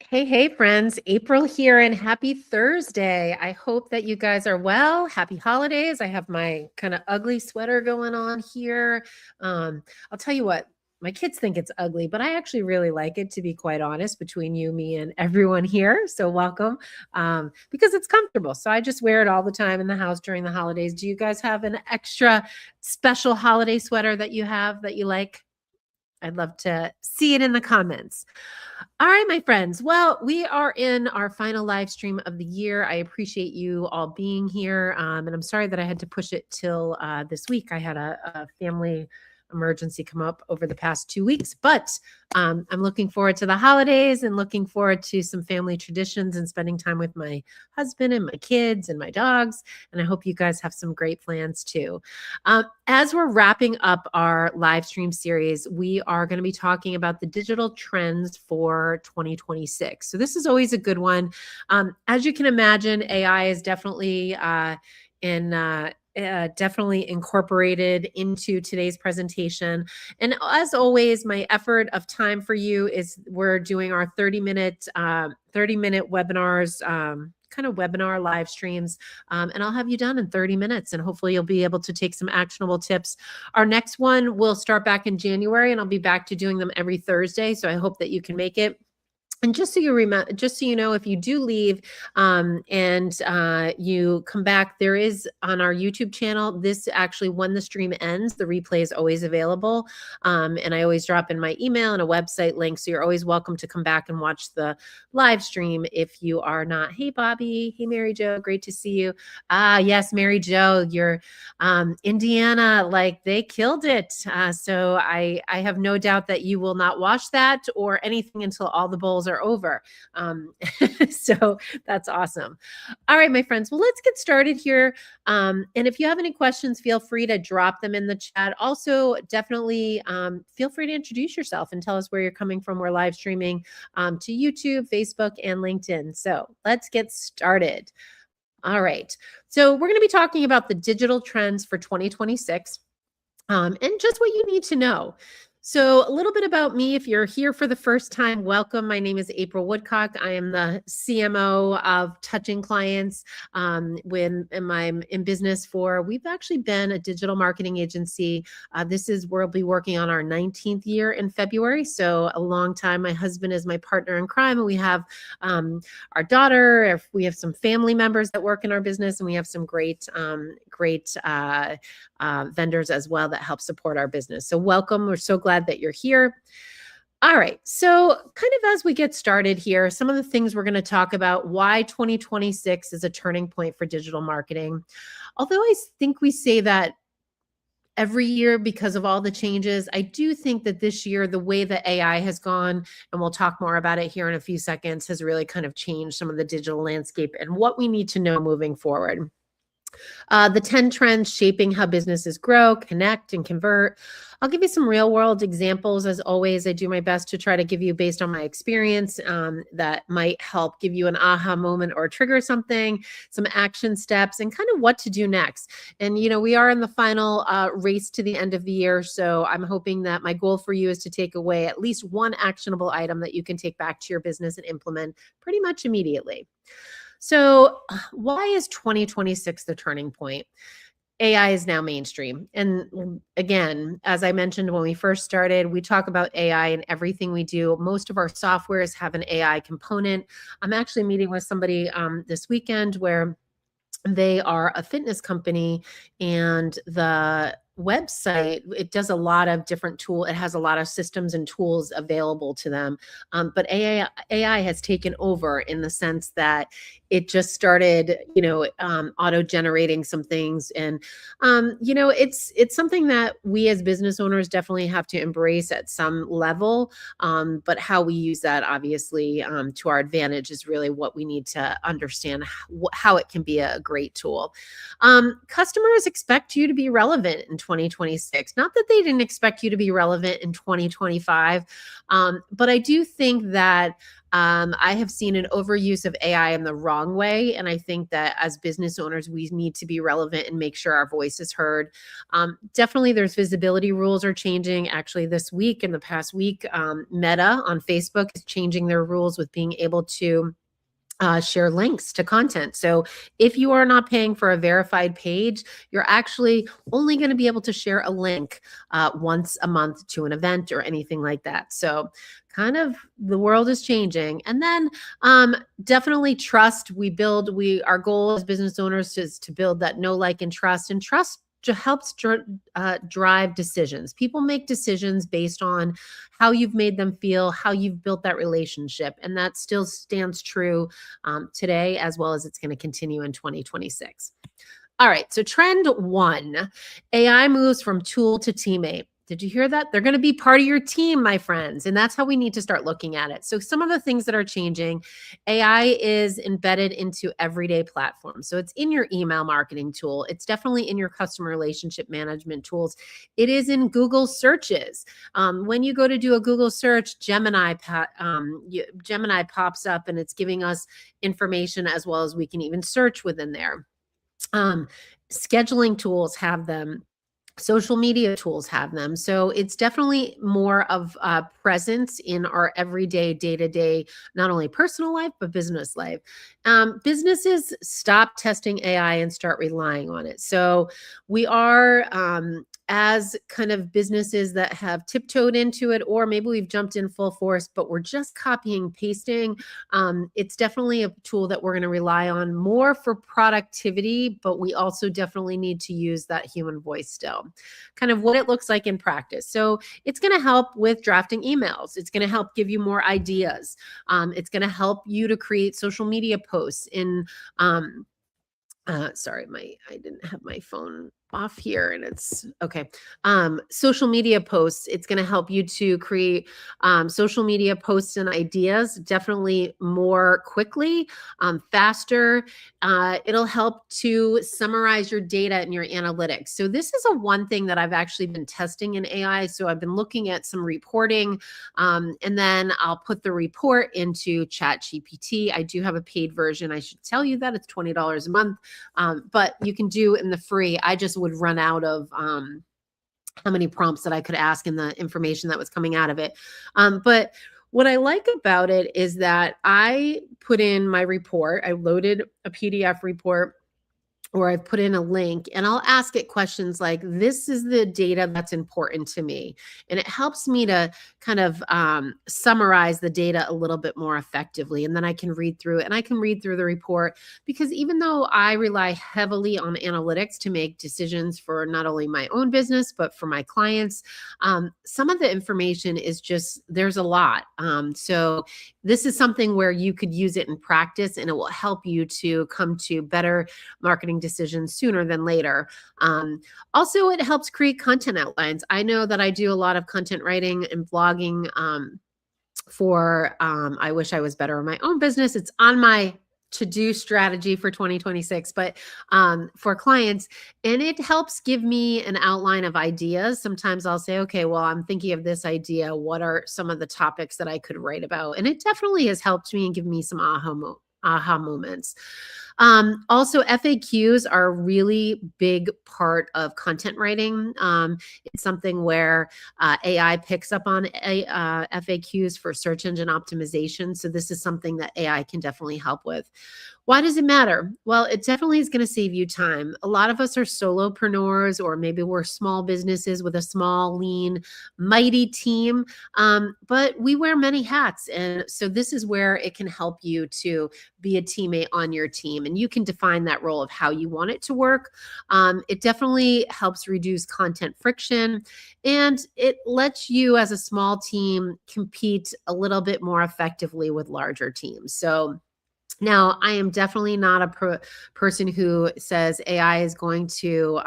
Hey, friends. April here and happy Thursday. I hope that you guys are well. Happy holidays. I have my kind of ugly sweater going on here. I'll tell you what, my kids think it's ugly, but I actually really like it, to be quite honest, between you, me, and everyone here. So welcome, because it's comfortable. So I just wear it all the time in the house during the holidays. Do you guys have an extra special holiday sweater that you have that you like? I'd love to see it in the comments. All right, my friends. Well, we are in our final live stream of the year. I appreciate you all being here. And I'm sorry that I had to push it till this week. I had a family emergency come up over the past 2 weeks, but I'm looking forward to the holidays and looking forward to some family traditions and spending time with my husband and my kids and my dogs. And I hope you guys have some great plans too. As we're wrapping up our live stream series, we are going to be talking about the digital trends for 2026. So this is always a good one. As you can imagine, AI is definitely definitely incorporated into today's presentation. And as always, my effort of time for you is we're doing our 30-minute webinars, kind of webinar live streams, and I'll have you done in 30 minutes, and hopefully you'll be able to take some actionable tips. Our next one will start back in January, and I'll be back to doing them every Thursday, so I hope that you can make it. And just so you remember, just so you know, if you do leave and you come back, there is on our YouTube channel, this actually, when the stream ends, the replay is always available. And I always drop in my email and a website link. So you're always welcome to come back and watch the live stream if you are not. Hey, Bobby. Hey, Mary Jo. Great to see you. Yes, Mary Jo, you're Indiana, like they killed it. So I have no doubt that you will not watch that or anything until all the bowls are over. So that's awesome. All right, my friends. Well, let's get started here. And if you have any questions, feel free to drop them in the chat. Also, definitely feel free to introduce yourself and tell us where you're coming from. We're live streaming to YouTube, Facebook, and LinkedIn. So let's get started. All right. So we're going to be talking about the digital trends for 2026 and just what you need to know. So a little bit about me. If you're here for the first time, welcome. My name is April Woodcock. I am the CMO of Touching Clients. When I'm in business for, we've actually been a digital marketing agency. We'll be working on our 19th year in February. So a long time. My husband is my partner in crime, and we have our daughter. We have some family members that work in our business, and we have some great vendors as well that help support our business. So welcome. We're so glad that you're here. All right. So kind of as we get started here, some of the things we're going to talk about, why 2026 is a turning point for digital marketing. Although I think we say that every year because of all the changes, I do think that this year, the way that AI has gone, and we'll talk more about it here in a few seconds, has really kind of changed some of the digital landscape and what we need to know moving forward. The 10 trends shaping how businesses grow, connect, and convert. I'll give you some real world examples. As always, I do my best to try to give you, based on my experience, that might help give you an aha moment or trigger something, some action steps, and kind of what to do next. And, we are in the final race to the end of the year. So I'm hoping that my goal for you is to take away at least one actionable item that you can take back to your business and implement pretty much immediately. So why is 2026 the turning point? AI is now mainstream. And again, as I mentioned when we first started, we talk about AI in everything we do. Most of our softwares have an AI component. I'm actually meeting with somebody this weekend where they are a fitness company, and the website, it does a lot of different it has a lot of systems and tools available to them. But AI has taken over in the sense that it just started, auto-generating some things. And, it's something that we as business owners definitely have to embrace at some level. But how we use that, obviously, to our advantage is really what we need to understand, how it can be a great tool. Customers expect you to be relevant in 2026. Not that they didn't expect you to be relevant in 2025, but I do think that I have seen an overuse of AI in the wrong way. And I think that as business owners, we need to be relevant and make sure our voice is heard. Definitely, there's visibility rules are changing. Actually, this week, in the past week, Meta on Facebook is changing their rules with being able to share links to content. So if you are not paying for a verified page, you're actually only going to be able to share a link once a month to an event or anything like that. So kind of the world is changing. And then definitely trust. Our goal as business owners is to build that know, like, and trust. And trust helps drive decisions. People make decisions based on how you've made them feel, how you've built that relationship. And that still stands true today, as well as it's going to continue in 2026. All right. So, trend one, AI moves from tool to teammate. Did you hear that? They're going to be part of your team, my friends. And that's how we need to start looking at it. So, some of the things that are changing, AI is embedded into everyday platforms. So, it's in your email marketing tool, it's definitely in your customer relationship management tools, it is in Google searches. When you go to do a Google search, Gemini pops up and it's giving us information, as well as we can even search within there. um, Scheduling tools have them, social media tools have them. So it's definitely more of a presence in our everyday, day-to-day, not only personal life but business life. Businesses stop testing AI and start relying on it. So we are, as kind of businesses that have tiptoed into it, or maybe we've jumped in full force, but we're just copying, pasting. It's definitely a tool that we're going to rely on more for productivity, but we also definitely need to use that human voice still. Kind of what it looks like in practice. So it's going to help with drafting emails. It's going to help give you more ideas. It's going to help you to create social media posts in, sorry, I didn't have my phone off here and it's okay. Social media posts, it's going to help you to create social media posts and ideas definitely more quickly, faster. It'll help to summarize your data and your analytics. So this is a one thing that I've actually been testing in AI. So I've been looking at some reporting, and then I'll put the report into ChatGPT. I do have a paid version. I should tell you that it's $20 a month. But you can do in the free. I just would run out of how many prompts that I could ask and the information that was coming out of it. But what I like about it is that I put in my report. I loaded a PDF report, or I've put in a link, and I'll ask it questions like, this is the data that's important to me. And it helps me to kind of summarize the data a little bit more effectively. And then I can read through it, and I can read through the report, because even though I rely heavily on analytics to make decisions for not only my own business, but for my clients, some of the information is just, there's a lot. So this is something where you could use it in practice, and it will help you to come to better marketing decisions sooner than later. Also, it helps create content outlines. I know that I do a lot of content writing and blogging for I wish I was better in my own business. It's on my to-do strategy for 2026, but for clients, and it helps give me an outline of ideas. Sometimes I'll say, okay, well, I'm thinking of this idea. What are some of the topics that I could write about? And it definitely has helped me and give me some aha moments. Also, FAQs are a really big part of content writing. It's something where AI picks up on FAQs for search engine optimization. So this is something that AI can definitely help with. Why does it matter? Well, it definitely is going to save you time. A lot of us are solopreneurs, or maybe we're small businesses with a small, lean, mighty team, but we wear many hats. And so this is where it can help you to be a teammate on your team, and you can define that role of how you want it to work. It definitely helps reduce content friction, and it lets you as a small team compete a little bit more effectively with larger teams. So Now, I am definitely not a person who says AI is going to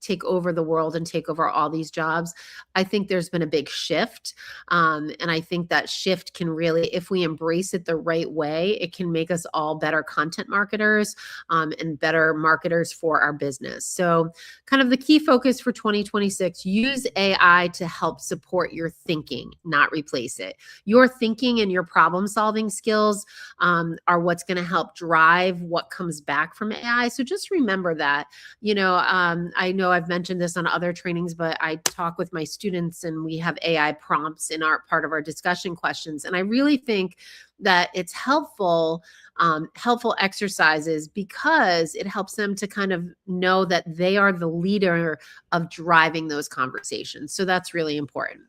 take over the world and take over all these jobs. I think there's been a big shift. And I think that shift can really, if we embrace it the right way, it can make us all better content marketers and better marketers for our business. So, kind of the key focus for 2026, use AI to help support your thinking, not replace it. Your thinking and your problem solving skills are what's going to help drive what comes back from AI. So just remember that. I know I've mentioned this on other trainings, but I talk with my students and we have AI prompts in our part of our discussion questions. And I really think that it's helpful exercises because it helps them to kind of know that they are the leader of driving those conversations. So that's really important.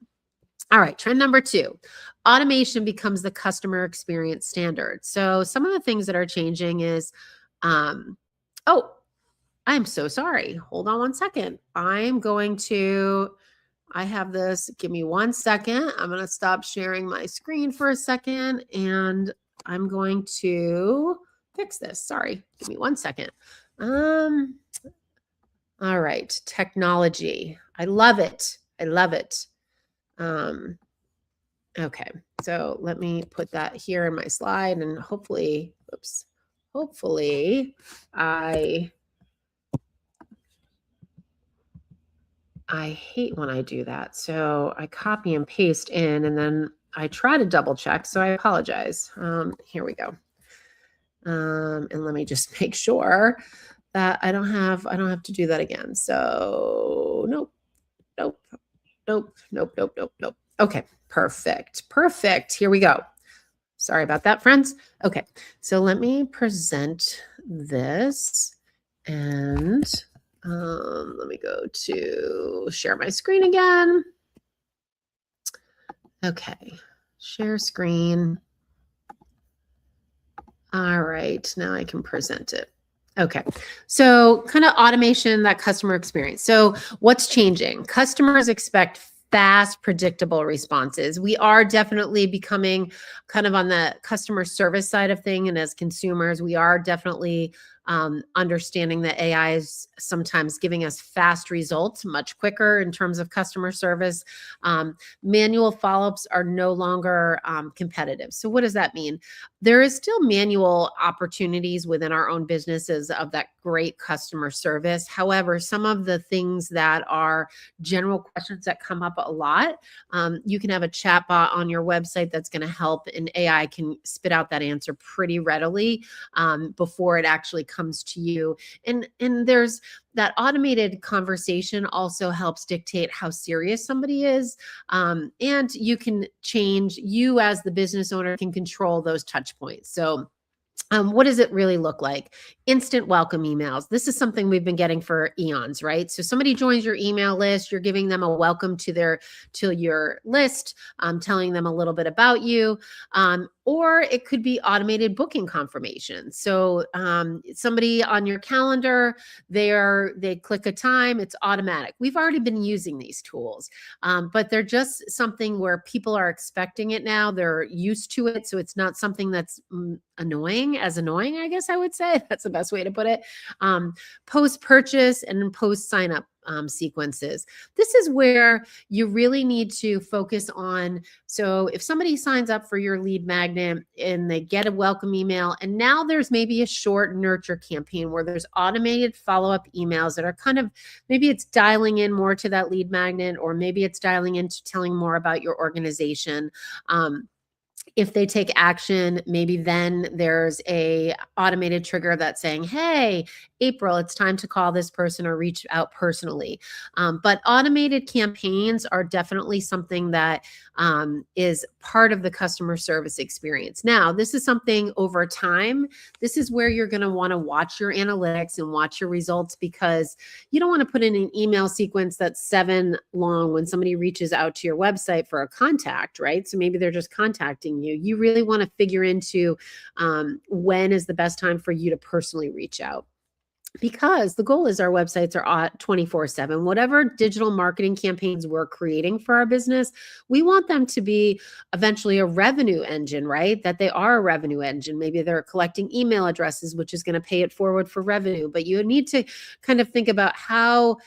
All right, trend number 2, automation becomes the customer experience standard. So some of the things that are changing is, oh, I'm so sorry. Hold on one second. I have this. Give me 1 second. I'm going to stop sharing my screen for a second and I'm going to fix this. Sorry. Give me 1 second. All right, technology. I love it. I love it. Okay, so let me put that here in my slide and hopefully I hate when I do that. So I copy and paste in and then I try to double check. So I apologize. Here we go. And let me just make sure that I don't have to do that again. So nope. Okay, perfect. Here we go. Sorry about that, friends. Okay, so let me present this and let me go to share my screen again. Okay, share screen. All right, now I can present it. Okay, so kind of automation, that customer experience. So what's changing? Customers expect fast, predictable responses. We are definitely becoming kind of on the customer service side of thing. And as consumers, we are definitely understanding that AI is sometimes giving us fast results much quicker in terms of customer service. Manual follow-ups are no longer competitive. So what does that mean? There is still manual opportunities within our own businesses of that great customer service. However, some of the things that are general questions that come up a lot, you can have a chat bot on your website that's going to help, and AI can spit out that answer pretty readily before it actually comes to you. And there's that automated conversation also helps dictate how serious somebody is. And you as the business owner can control those touch points. So what does it really look like? Instant welcome emails. This is something we've been getting for eons, right? So somebody joins your email list, you're giving them a welcome to your list, telling them a little bit about you. Or it could be automated booking confirmation. So somebody on your calendar, they click a time, it's automatic. We've already been using these tools, but they're just something where people are expecting it now. They're used to it, so it's not something that's annoying, I guess I would say. That's the best way to put it. Post purchase and post sign up sequences. This is where you really need to focus on. So if somebody signs up for your lead magnet and they get a welcome email, and now there's maybe a short nurture campaign where there's automated follow-up emails that are kind of, maybe it's dialing in more to that lead magnet, or maybe it's dialing into telling more about your organization. If they take action, maybe then there's a automated trigger that's saying, hey, April, it's time to call this person or reach out personally. But automated campaigns are definitely something that is part of the customer service experience. Now, this is something over time. This is where you're going to want to watch your analytics and watch your results, because you don't want to put in an email sequence that's 7 long when somebody reaches out to your website for a contact, right? So maybe they're just contacting you. You really want to figure into when is the best time for you to personally reach out. because the goal is our websites are 24/7. Whatever digital marketing campaigns we're creating for our business, we want them to be eventually a revenue engine, right? That they are a revenue engine. Maybe they're collecting email addresses, which is going to pay it forward for revenue. But you need to kind of think about how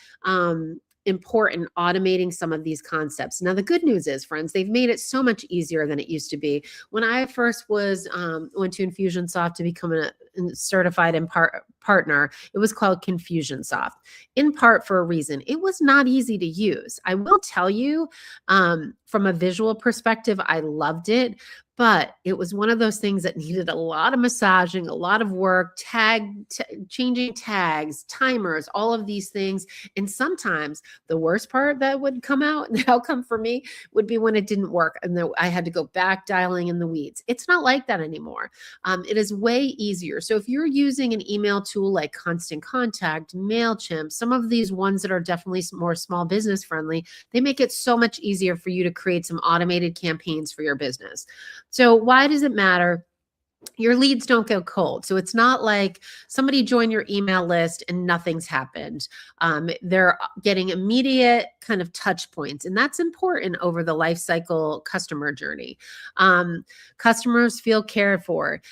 important automating some of these concepts. Now, the good news is, friends, they've made it so much easier than it used to be. When I first went to Infusionsoft to become a certified partner, it was called Confusionsoft, in part for a reason. It was not easy to use. I will tell you, from a visual perspective, I loved it. But it was one of those things that needed a lot of massaging, a lot of work, changing tags, timers, all of these things. And sometimes the worst part that would come out, the outcome for me, would be when it didn't work and I had to go back dialing in the weeds. It's not like that anymore. It is way easier. So if you're using an email tool like Constant Contact, MailChimp, some of these ones that are definitely more small business friendly, they make it so much easier for you to create some automated campaigns for your business. So why does it matter? Your leads don't go cold. So it's not like somebody joined your email list and nothing's happened. They're getting immediate kind of touch points, and that's important over the life cycle customer journey. Customers feel cared for.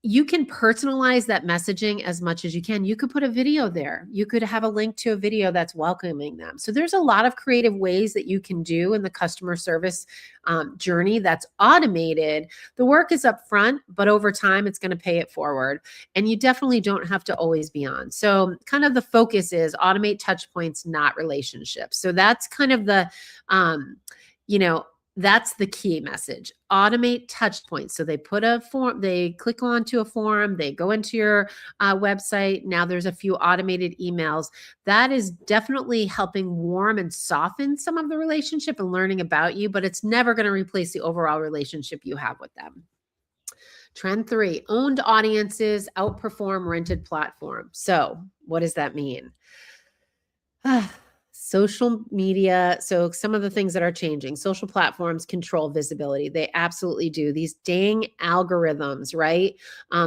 You can personalize that messaging as much as you can. You could put a video there. You could have a link to a video that's welcoming them. So there's a lot of creative ways that you can do in the customer service journey that's automated. The work is up front, but over time, it's going to pay it forward. And you definitely don't have to always be on. So kind of the focus is automate touch points, not relationships. So that's kind of the, that's the key message. Automate touch points. So they put a form, they click onto a form, they go into your website. Now there's a few automated emails. That is definitely helping warm and soften some of the relationship and learning about you, but it's never going to replace the overall relationship you have with them. Trend 3, owned audiences outperform rented platforms. So what does that mean? Social media. So some of the things that are changing, social platforms control visibility. They absolutely do. These dang algorithms, right?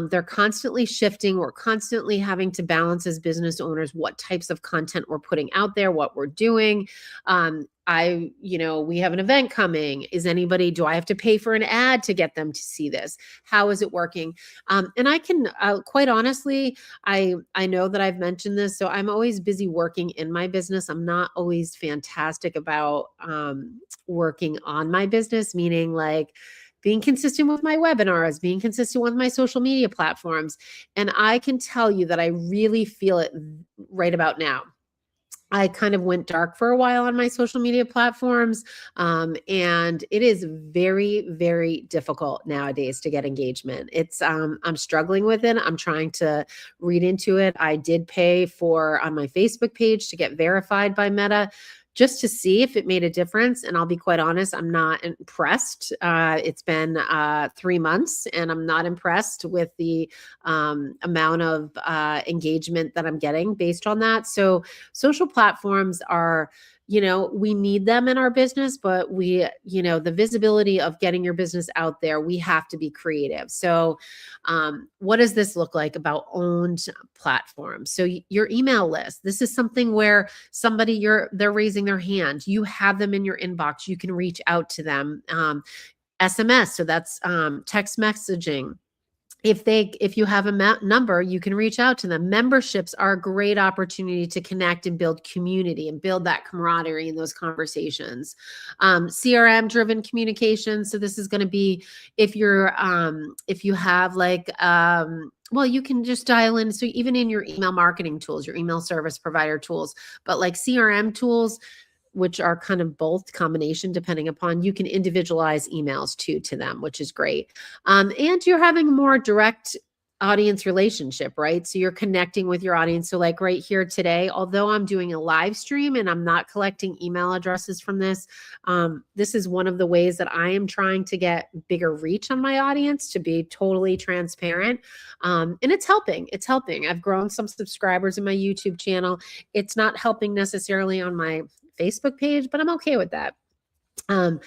They're constantly shifting. We're constantly having to balance as business owners what types of content we're putting out there, what we're doing. We have an event coming. Do I have to pay for an ad to get them to see this? How is it working? And I can, quite honestly, I know that I've mentioned this, so I'm always busy working in my business. I'm not always fantastic about working on my business, meaning like being consistent with my webinars, being consistent with my social media platforms. And I can tell you that I really feel it right about now. I kind of went dark for a while on my social media platforms. And it is very, very difficult nowadays to get engagement. I'm struggling with it. I'm trying to read into it. I did pay on my Facebook page to get verified by Meta, just to see if it made a difference. And I'll be quite honest, I'm not impressed. It's been 3 months and I'm not impressed with the amount of engagement that I'm getting based on that. So social platforms are, we need them in our business, but the visibility of getting your business out there, we have to be creative. So what does this look like about owned platforms? So your email list, this is something where they're raising their hand. You have them in your inbox. You can reach out to them. SMS, so that's text messaging. If you have a number, you can reach out to them. Memberships are a great opportunity to connect and build community and build that camaraderie in those conversations. CRM driven communication. So this is going to be if you have you can just dial in. So even in your email marketing tools, your email service provider tools, but like CRM tools, which are kind of both combination depending upon, you can individualize emails to them, which is great. And you're having a more direct audience relationship, right? So you're connecting with your audience. So like right here today, although I'm doing a live stream and I'm not collecting email addresses from this, this is one of the ways that I am trying to get bigger reach on my audience, to be totally transparent. And it's helping. It's helping. I've grown some subscribers in my YouTube channel. It's not helping necessarily on my Facebook page, but I'm okay with that. Um,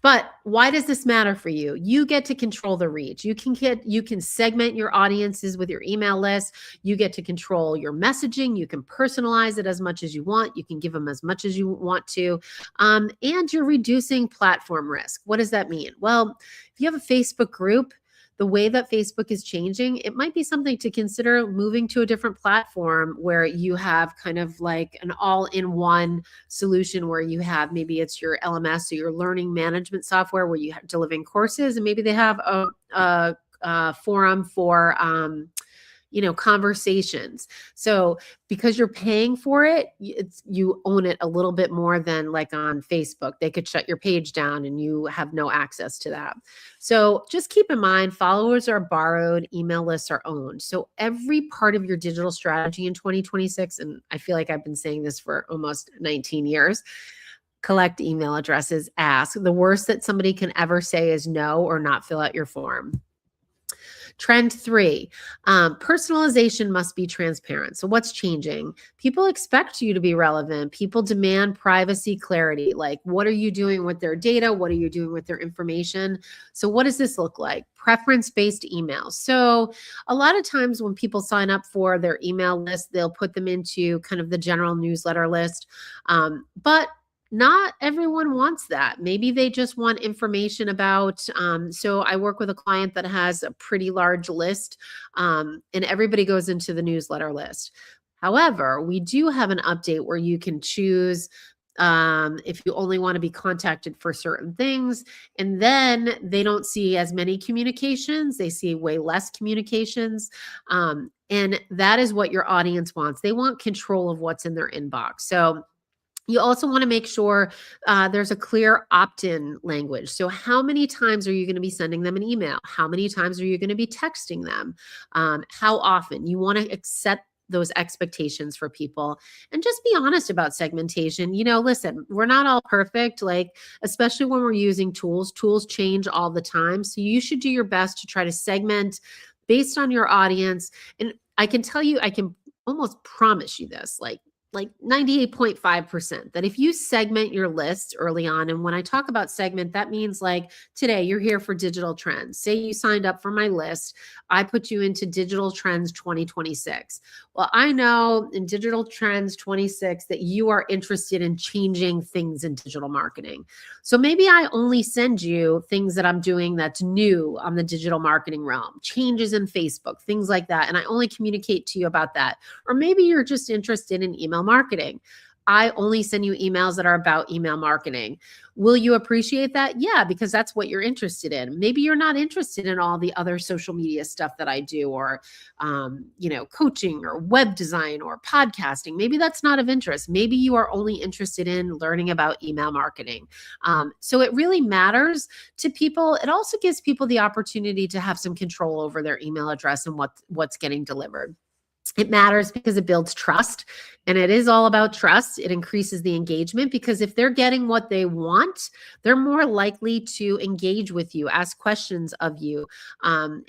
but why does this matter for you? You get to control the reach. You can segment your audiences with your email list. You get to control your messaging. You can personalize it as much as you want. You can give them as much as you want to. And you're reducing platform risk. What does that mean? Well, if you have a Facebook group, the way that Facebook is changing, it might be something to consider moving to a different platform where you have kind of like an all-in-one solution where you have, maybe it's your LMS or your learning management software where you have delivering courses, and maybe they have a forum for conversations. So because you're paying for it, you own it a little bit more than like on Facebook. They could shut your page down and you have no access to that. So just keep in mind, followers are borrowed, email lists are owned. So every part of your digital strategy in 2026, and I feel like I've been saying this for almost 19 years, collect email addresses, ask. The worst that somebody can ever say is no or not fill out your form. Trend 3, personalization must be transparent. So what's changing? People expect you to be relevant. People demand privacy clarity. Like, what are you doing with their data? What are you doing with their information? So what does this look like? Preference-based emails. So a lot of times when people sign up for their email list, they'll put them into kind of the general newsletter list. But not everyone wants that. Maybe they just want information about. So I work with a client that has a pretty large list, and everybody goes into the newsletter list. However, we do have an update where you can choose if you only want to be contacted for certain things, and then they don't see as many communications, they see way less communications. And that is what your audience wants. They want control of what's in their inbox. So you also want to make sure there's a clear opt-in language. So how many times are you going to be sending them an email? How many times are you going to be texting them? How often? You want to set those expectations for people and just be honest about segmentation. Listen, we're not all perfect, like, especially when we're using tools. Tools change all the time. So you should do your best to try to segment based on your audience. And I can tell you, I can almost promise you this, like 98.5%, that if you segment your list early on, and when I talk about segment, that means like today you're here for digital trends. Say you signed up for my list, I put you into digital trends 2026. Well, I know in digital trends 26 that you are interested in changing things in digital marketing. So maybe I only send you things that I'm doing that's new on the digital marketing realm, changes in Facebook, things like that. And I only communicate to you about that. Or maybe you're just interested in email marketing. I only send you emails that are about email marketing. Will you appreciate that? Yeah, because that's what you're interested in. Maybe you're not interested in all the other social media stuff that I do, or coaching or web design or podcasting. Maybe that's not of interest. Maybe you are only interested in learning about email marketing. So it really matters to people. It also gives people the opportunity to have some control over their email address and what's getting delivered. It matters because it builds trust, and it is all about trust. It increases the engagement because if they're getting what they want, they're more likely to engage with you, ask questions of you, and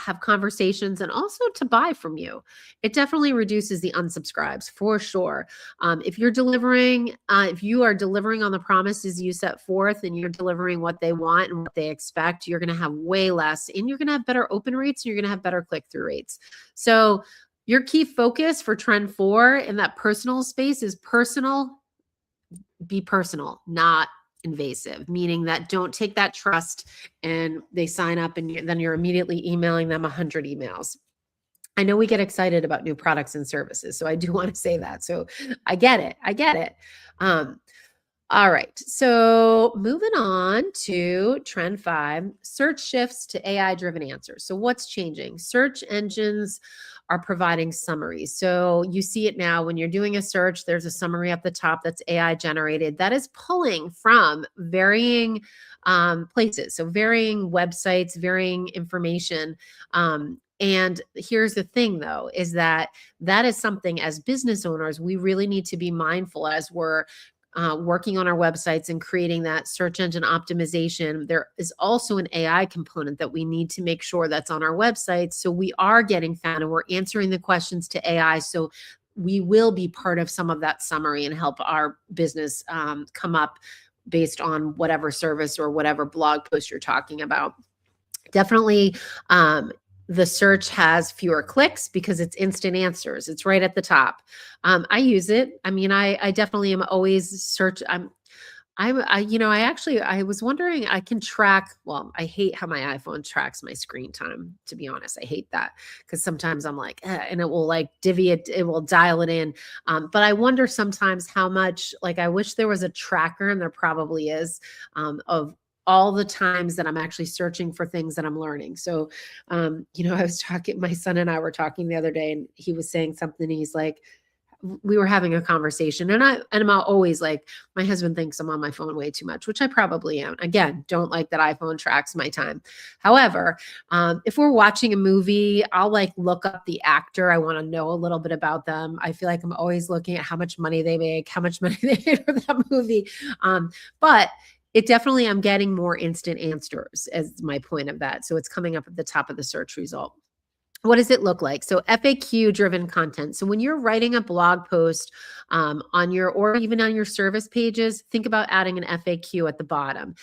have conversations, and also to buy from you. It definitely reduces the unsubscribes for sure. If you are delivering on the promises you set forth, and you're delivering what they want and what they expect, you're going to have way less, and you're going to have better open rates, and you're going to have better click-through rates. So your key focus for trend 4 in that personal space is be personal, not invasive, meaning that don't take that trust and they sign up and then you're immediately emailing them 100 emails. I know we get excited about new products and services, so I do want to say that. So I get it. All right, so moving on to trend 5, search shifts to AI-driven answers. So what's changing? Search engines are providing summaries. So you see it now when you're doing a search, there's a summary at the top that's AI generated that is pulling from varying places. So varying websites, varying information. And here's the thing though, is that is something as business owners, we really need to be mindful as we're working on our websites and creating that search engine optimization. There is also an AI component that we need to make sure that's on our website. So we are getting found and we're answering the questions to AI. So we will be part of some of that summary and help our business come up based on whatever service or whatever blog post you're talking about. Definitely, the search has fewer clicks because it's instant answers. It's right at the top. I use it. I mean, I definitely am always I was wondering, I can track, well, I hate how my iPhone tracks my screen time, to be honest. I hate that because sometimes I'm like, and it will like it will dial it in. But I wonder sometimes how much, like, I wish there was a tracker, and there probably is, of all the times that I'm actually searching for things that I'm learning. So, I was talking, my son and I were talking the other day, and he was saying something. He's like, we were having a conversation, and I'm always like, my husband thinks I'm on my phone way too much, which I probably am. Again, don't like that iPhone tracks my time. However, if we're watching a movie, I'll like look up the actor. I want to know a little bit about them. I feel like I'm always looking at how much money they make, how much money they made for that movie. But it definitely, I'm getting more instant answers as my point of that. So it's coming up at the top of the search result. What does it look like? So FAQ driven content. So when you're writing a blog post on your, or even on your service pages, think about adding an FAQ at the bottom.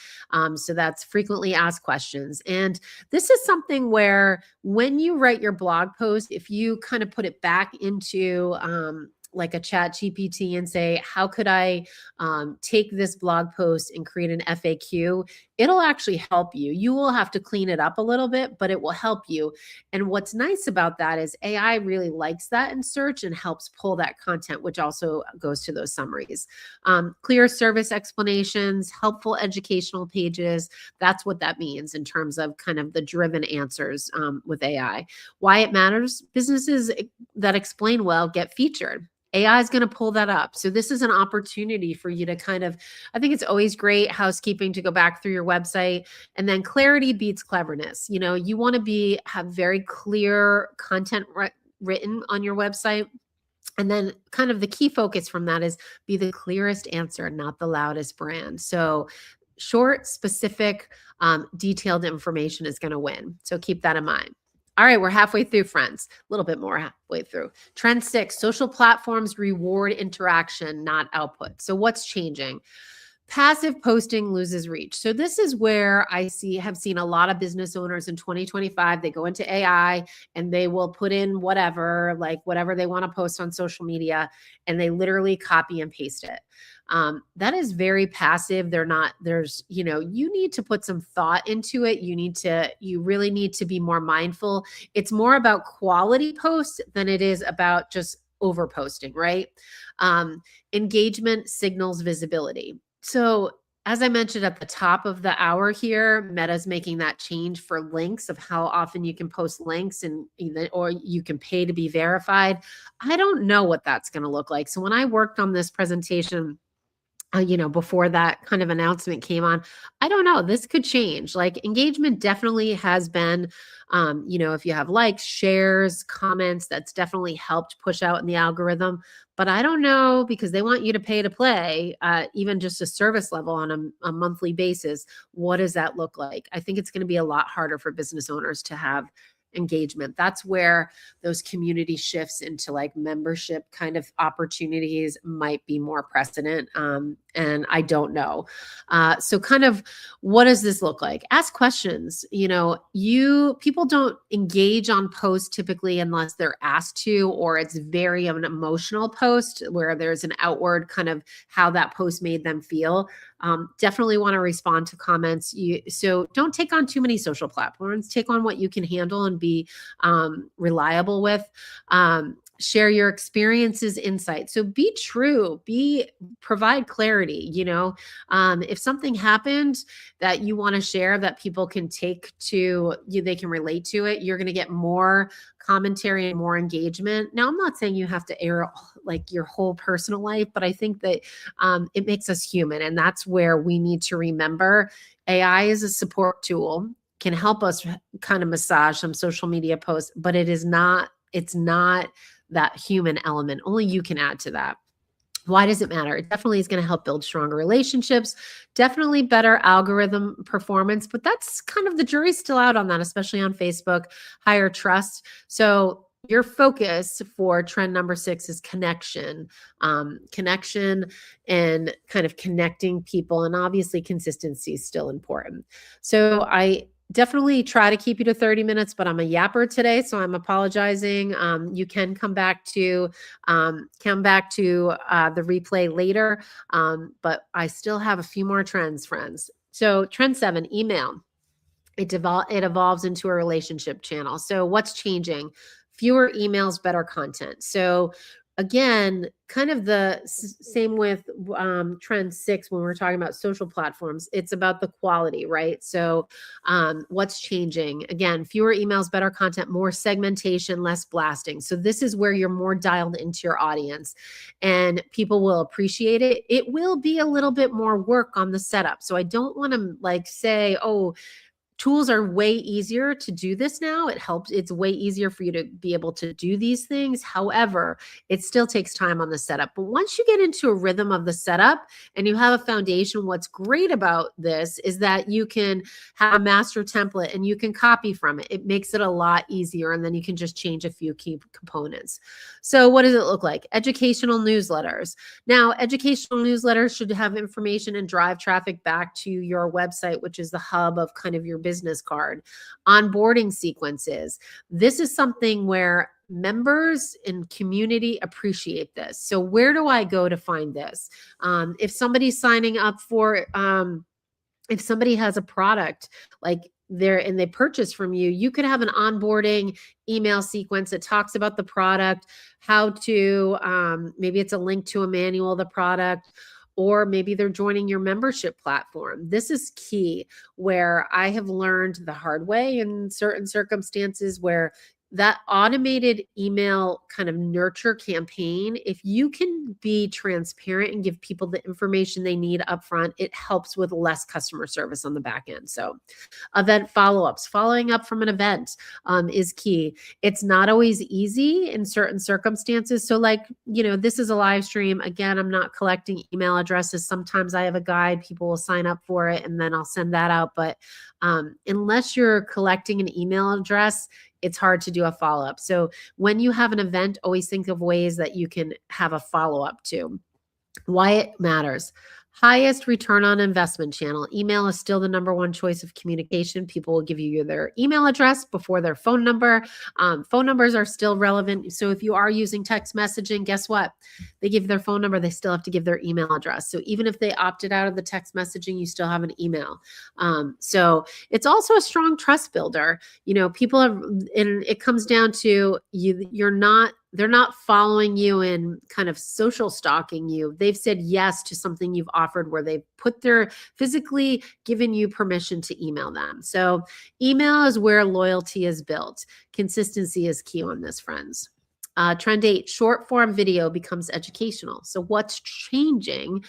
So that's frequently asked questions. And this is something where when you write your blog post, if you kind of put it back into like a chat GPT and say, how could I take this blog post and create an FAQ? It'll actually help you. You will have to clean it up a little bit, but it will help you. And what's nice about that is AI really likes that in search and helps pull that content, which also goes to those summaries. Clear service explanations, helpful educational pages. That's what that means in terms of kind of the driven answers with AI. Why it matters: businesses that explain well get featured. AI is going to pull that up. So this is an opportunity for you to kind of, I think it's always great housekeeping to go back through your website, and then clarity beats cleverness. You want to have very clear content written on your website. And then kind of the key focus from that is be the clearest answer, not the loudest brand. So short, specific, detailed information is going to win. So keep that in mind. All right, we're halfway through, friends. A little bit more halfway through. Trend 6, social platforms reward interaction, not output. So what's changing? Passive posting loses reach. So this is where I have seen a lot of business owners in 2025, they go into AI and they will put in whatever they want to post on social media, and they literally copy and paste it. That is very passive. You need to put some thought into it. You really need to be more mindful. It's more about quality posts than it is about just over posting, right? Engagement signals visibility. So as I mentioned at the top of the hour here, Meta's making that change for links, of how often you can post links or you can pay to be verified. I don't know what that's going to look like. So when I worked on this presentation, before that kind of announcement came on, I don't know, this could change. Like, engagement definitely has been, if you have likes, shares, comments, that's definitely helped push out in the algorithm. But I don't know, because they want you to pay to play, even just a service level on a monthly basis. What does that look like? I think it's going to be a lot harder for business owners to have engagement. That's where those community shifts into like membership kind of opportunities might be more precedent. And I don't know. So kind of, what does this look like? Ask questions. People don't engage on posts typically unless they're asked to, or it's very an emotional post where there's an outward kind of how that post made them feel. Definitely want to respond to comments. So don't take on too many social platforms. Take on what you can handle and be reliable with. Share your experiences, insights. So be true, provide clarity. If something happened that you want to share that people can take to you, they can relate to it, you're going to get more commentary and more engagement. Now, I'm not saying you have to air like your whole personal life, but I think that it makes us human. And that's where we need to remember AI is a support tool, can help us kind of massage some social media posts, but it's not that human element. Only you can add to that. Why does it matter? It definitely is going to help build stronger relationships, definitely better algorithm performance, but that's kind of, the jury's still out on that, especially on Facebook, higher trust. So your focus for trend number 6 is connection, connection and kind of connecting people. And obviously, consistency is still important. So I definitely try to keep you to 30 minutes, but I'm a yapper today, so I'm apologizing. You can come back to the replay later, but I still have a few more trends, friends. So trend 7, email. It evolves into a relationship channel. So what's changing? Fewer emails, better content. So again, kind of the same with trend 6 when we're talking about social platforms. It's about the quality, right? So what's changing? Again, fewer emails, better content, more segmentation, less blasting. So this is where you're more dialed into your audience and people will appreciate it. It will be a little bit more work on the setup. So I don't want to like say, oh, tools are way easier to do this now. It's way easier for you to be able to do these things. However, it still takes time on the setup. But once you get into a rhythm of the setup and you have a foundation, what's great about this is that you can have a master template and you can copy from it. It makes it a lot easier. And then you can just change a few key components. So what does it look like? Educational newsletters. Now, educational newsletters should have information and drive traffic back to your website, which is the hub of kind of your business card. Onboarding sequences. This is something where members and community appreciate this. So where do I go to find this? If somebody's signing up for, if somebody has a product like and they purchase from you, you could have an onboarding email sequence that talks about the product, how to, maybe it's a link to a manual of the product, or maybe they're joining your membership platform. This is key, where I have learned the hard way in certain circumstances where that automated email kind of nurture campaign, if you can be transparent and give people the information they need upfront, it helps with less customer service on the back end. So event follow-ups, following up from an event is key. It's not always easy in certain circumstances. So like, this is a live stream. Again, I'm not collecting email addresses. Sometimes I have a guide, people will sign up for it and then I'll send that out. But unless you're collecting an email address, it's hard to do a follow-up. So when you have an event, always think of ways that you can have a follow-up to. Why it matters. Highest return on investment channel. Email is still the number one choice of communication. People will give you their email address before their phone number. Phone numbers are still relevant. So if you are using text messaging, guess what? They give their phone number. They still have to give their email address. So even if they opted out of the text messaging, you still have an email. So it's also a strong trust builder. People have, and it comes down to they're not following you and kind of social stalking you. They've said yes to something you've offered where they've physically given you permission to email them. So email is where loyalty is built. Consistency is key on this, friends. Trend 8, short form video becomes educational. So what's changing?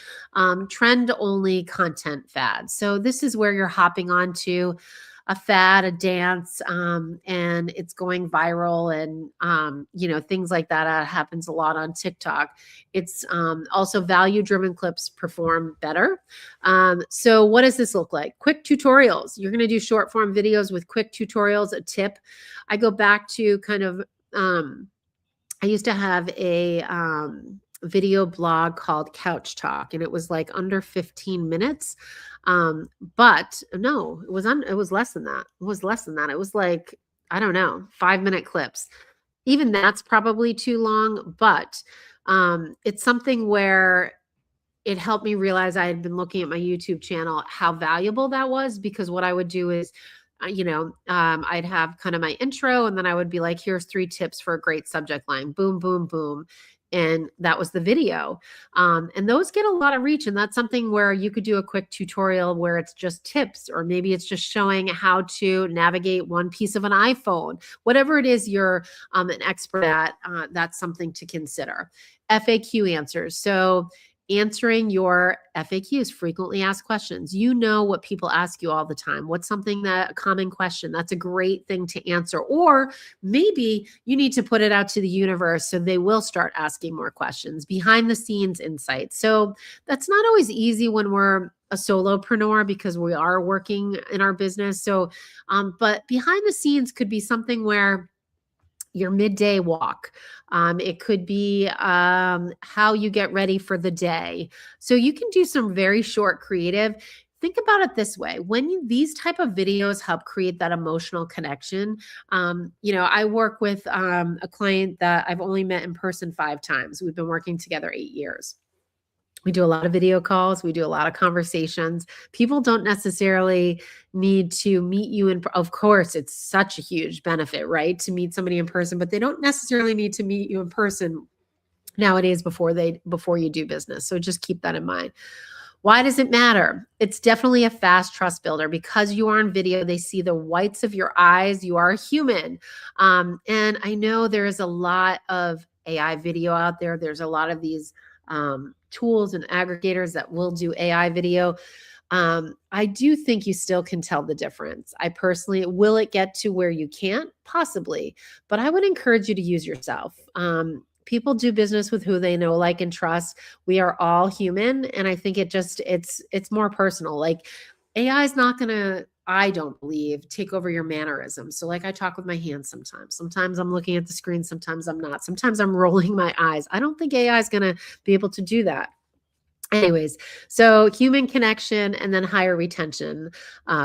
Trend only content fads. So this is where you're hopping onto a fad, a dance, and it's going viral, and things like that happens a lot on TikTok. It's also value-driven clips perform better. So what does this look like? Quick tutorials. You're going to do short-form videos with quick tutorials. A tip. I go back to kind of. I used to have a video blog called Couch Talk, and it was like under 15 minutes. But no, it was less than that. It was less than that. It was like, I don't know, 5-minute clips. Even that's probably too long, but it's something where it helped me realize I had been looking at my YouTube channel, how valuable that was, because what I would do is, I'd have kind of my intro and then I would be like, here's 3 tips for a great subject line, boom, boom, boom. And that was the video. And those get a lot of reach. And that's something where you could do a quick tutorial where it's just tips, or maybe it's just showing how to navigate one piece of an iPhone, whatever it is you're an expert at, that's something to consider. FAQ answers. So answering your FAQs, frequently asked questions. You know what people ask you all the time. What's a common question? That's a great thing to answer. Or maybe you need to put it out to the universe so they will start asking more questions. Behind the scenes insights. So that's not always easy when we're a solopreneur because we are working in our business. So, but behind the scenes could be something where your midday walk. It could be how you get ready for the day. So you can do some very short creative. Think about it this way: when these type of videos help create that emotional connection. I work with a client that I've only met in person 5 times. We've been working together 8 years. We do a lot of video calls. We do a lot of conversations. People don't necessarily need to meet you of course, it's such a huge benefit, right? To meet somebody in person, but they don't necessarily need to meet you in person nowadays before you do business. So just keep that in mind. Why does it matter? It's definitely a fast trust builder. Because you are on video, they see the whites of your eyes. You are a human. And I know there is a lot of AI video out there. There's a lot of these tools and aggregators that will do AI video. I do think you still can tell the difference. I personally, will it get to where you can't? Possibly, but I would encourage you to use yourself. People do business with who they know, like, and trust. We are all human. And I think it's more personal. Like, AI is not going to, I don't believe, take over your mannerisms. So like, I talk with my hands sometimes. Sometimes I'm looking at the screen. Sometimes I'm not. Sometimes I'm rolling my eyes. I don't think AI is going to be able to do that. Anyways, so human connection and then higher retention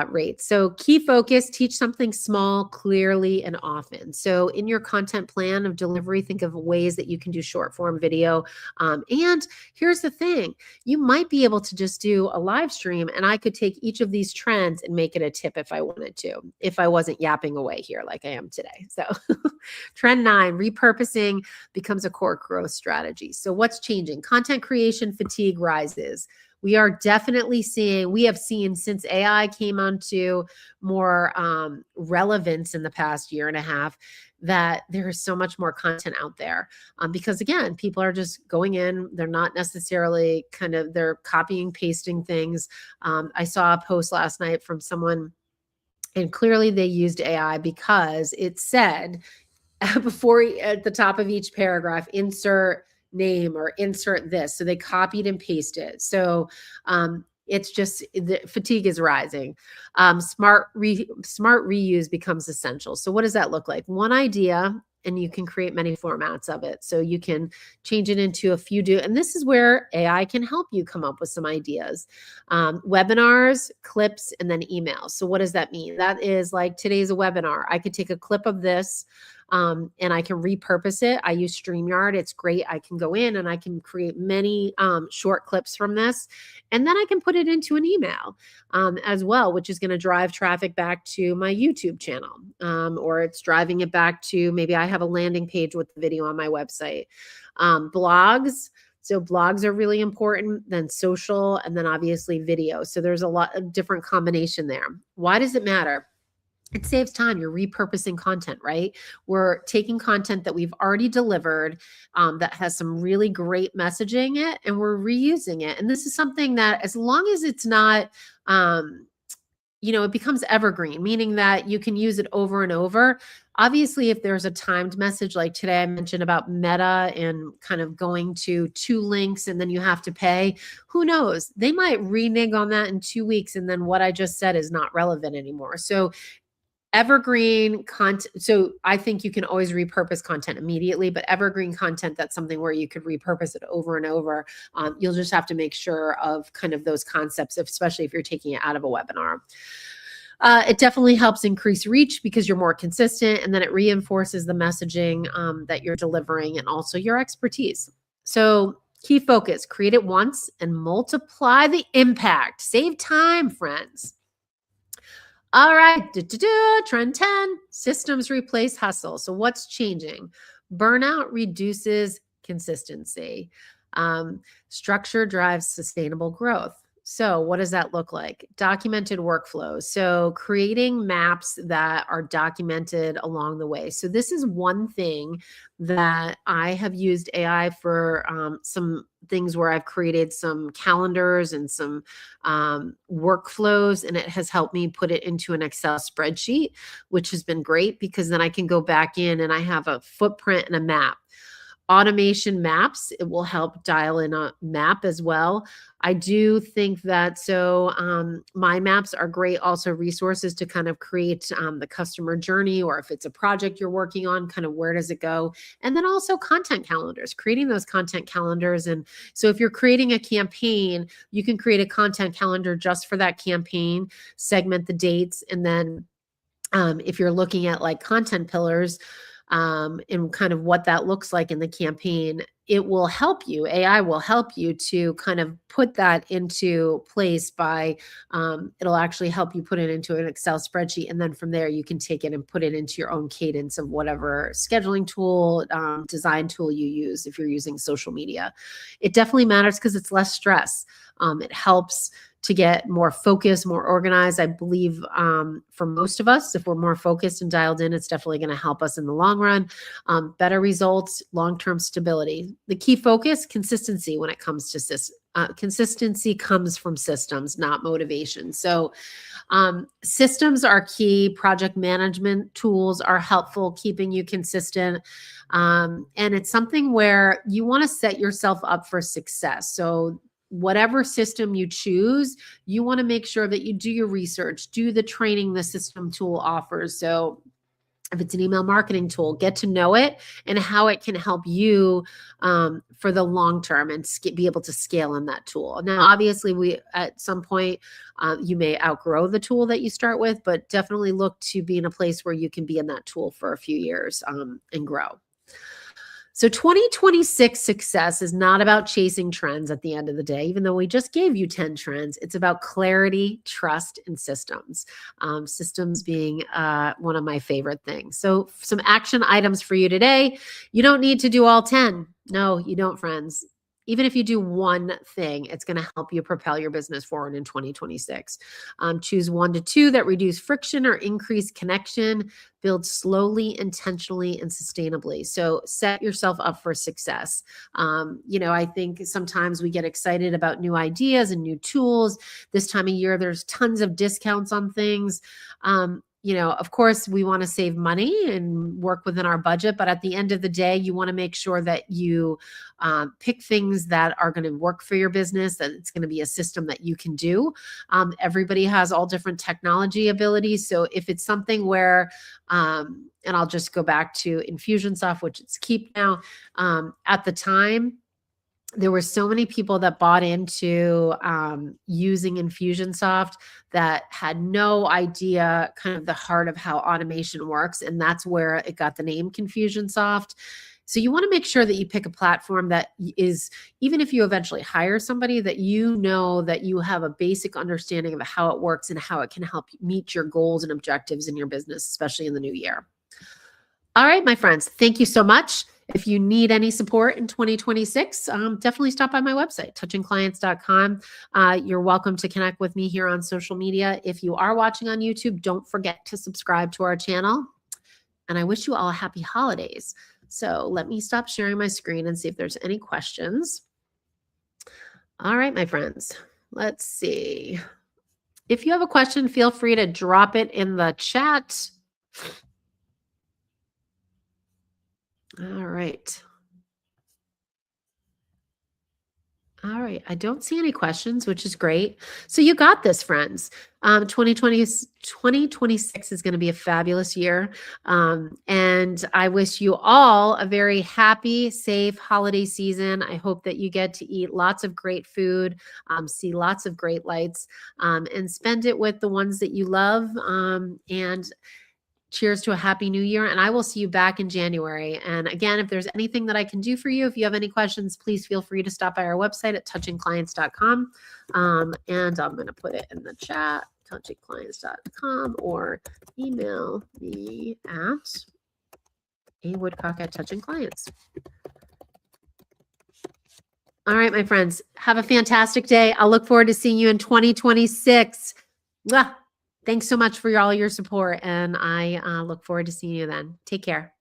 rates. So key focus: teach something small, clearly, and often. So in your content plan of delivery, think of ways that you can do short form video. And here's the thing: you might be able to just do a live stream, and I could take each of these trends and make it a tip if I wanted to, if I wasn't yapping away here like I am today. So trend 9, repurposing becomes a core growth strategy. So what's changing? Content creation fatigue rises. We are definitely we have seen since AI came onto more relevance in the past year and a half, that there is so much more content out there. Because again, people are just going in, they're not necessarily they're copying, pasting things. I saw a post last night from someone, and clearly they used AI because it said before, at the top of each paragraph, insert name or insert this. So they copied and pasted. So it's just, the fatigue is rising. Smart reuse becomes essential. So what does that look like? One idea, and you can create many formats of it. So you can change it into a few and this is where AI can help you come up with some ideas. Webinars, clips, and then emails. So what does that mean? That is like, today's a webinar. I could take a clip of this, and I can repurpose it. I use StreamYard. It's great. I can go in and I can create many short clips from this. And then I can put it into an email as well, which is going to drive traffic back to my YouTube channel. Or it's driving it back to, maybe I have a landing page with the video on my website. Blogs. So blogs are really important, then social, and then obviously video. So there's a lot of different combination there. Why does it matter? It saves time. You're repurposing content, right? We're taking content that we've already delivered that has some really great messaging in it, and we're reusing it. And this is something that, as long as it's not, it becomes evergreen, meaning that you can use it over and over. Obviously, if there's a timed message, like today I mentioned about Meta and kind of going to 2 links and then you have to pay, who knows? They might renege on that in 2 weeks, and then what I just said is not relevant anymore. So evergreen content. So I think you can always repurpose content immediately, but evergreen content, that's something where you could repurpose it over and over. You'll just have to make sure of kind of those concepts, especially if you're taking it out of a webinar. It definitely helps increase reach because you're more consistent, and then it reinforces the messaging that you're delivering and also your expertise. So key focus: create it once and multiply the impact. Save time, friends. All right, trend 10, systems replace hustle. So what's changing? Burnout reduces consistency. Structure drives sustainable growth. So what does that look like? Documented workflows. So creating maps that are documented along the way. So this is one thing that I have used AI for, some things where I've created some calendars and some workflows, and it has helped me put it into an Excel spreadsheet, which has been great because then I can go back in and I have a footprint and a map. Automation maps, it will help dial in a map as well. I do think that my maps are great also resources to kind of create the customer journey, or if it's a project you're working on, kind of where does it go? And then also content calendars, creating those content calendars. And so if you're creating a campaign, you can create a content calendar just for that campaign, segment the dates, and then if you're looking at like content pillars, and kind of what that looks like in the campaign, it will help you. AI will help you to kind of put that into place by, it'll actually help you put it into an Excel spreadsheet. And then from there, you can take it and put it into your own cadence of whatever scheduling tool, design tool you use if you're using social media. It definitely matters because it's less stress. It helps to get more focused, more organized. I believe for most of us, if we're more focused and dialed in, it's definitely going to help us in the long run. Better results, long-term stability. The key focus, consistency when it comes to consistency comes from systems, not motivation. So systems are key. Project management tools are helpful, keeping you consistent. And it's something where you want to set yourself up for success. So whatever system you choose, you want to make sure that you do your research, do the training the system tool offers. So if it's an email marketing tool, get to know it and how it can help you for the long term and be able to scale in that tool. Now, obviously, at some point, you may outgrow the tool that you start with, but definitely look to be in a place where you can be in that tool for a few years and grow. So 2026 success is not about chasing trends at the end of the day, even though we just gave you 10 trends. It's about clarity, trust, and systems. Systems being one of my favorite things. So some action items for you today. You don't need to do all 10. No, you don't, friends. Even if you do one thing, it's going to help you propel your business forward in 2026. Choose 1 to 2 that reduce friction or increase connection. Build slowly, intentionally, and sustainably. So set yourself up for success. I think sometimes we get excited about new ideas and new tools. This time of year, there's tons of discounts on things. Of course, we want to save money and work within our budget, but at the end of the day, you want to make sure that you pick things that are going to work for your business, that it's going to be a system that you can do. Everybody has all different technology abilities. So if it's something where, and I'll just go back to Infusionsoft, which it's Keep now, at the time, there were so many people that bought into using Infusionsoft that had no idea kind of the heart of how automation works. And that's where it got the name Confusionsoft. So you want to make sure that you pick a platform that is, even if you eventually hire somebody, that you know that you have a basic understanding of how it works and how it can help you meet your goals and objectives in your business, especially in the new year. All right, my friends, thank you so much. If you need any support in 2026, definitely stop by my website, touchingclients.com. You're welcome to connect with me here on social media. If you are watching on YouTube, don't forget to subscribe to our channel. And I wish you all happy holidays. So let me stop sharing my screen and see if there's any questions. All right, my friends, let's see. If you have a question, feel free to drop it in the chat. All right. All right. I don't see any questions, which is great. So you got this, friends. 2026 is going to be a fabulous year. And I wish you all a very happy, safe holiday season. I hope that you get to eat lots of great food, see lots of great lights, and spend it with the ones that you love. And cheers to a happy new year. And I will see you back in January. And again, if there's anything that I can do for you, if you have any questions, please feel free to stop by our website at touchingclients.com. And I'm going to put it in the chat, touchingclients.com, or email me at awoodcock@touchingclients. All right, my friends, have a fantastic day. I'll look forward to seeing you in 2026. Thanks so much for all your support, and I look forward to seeing you then. Take care.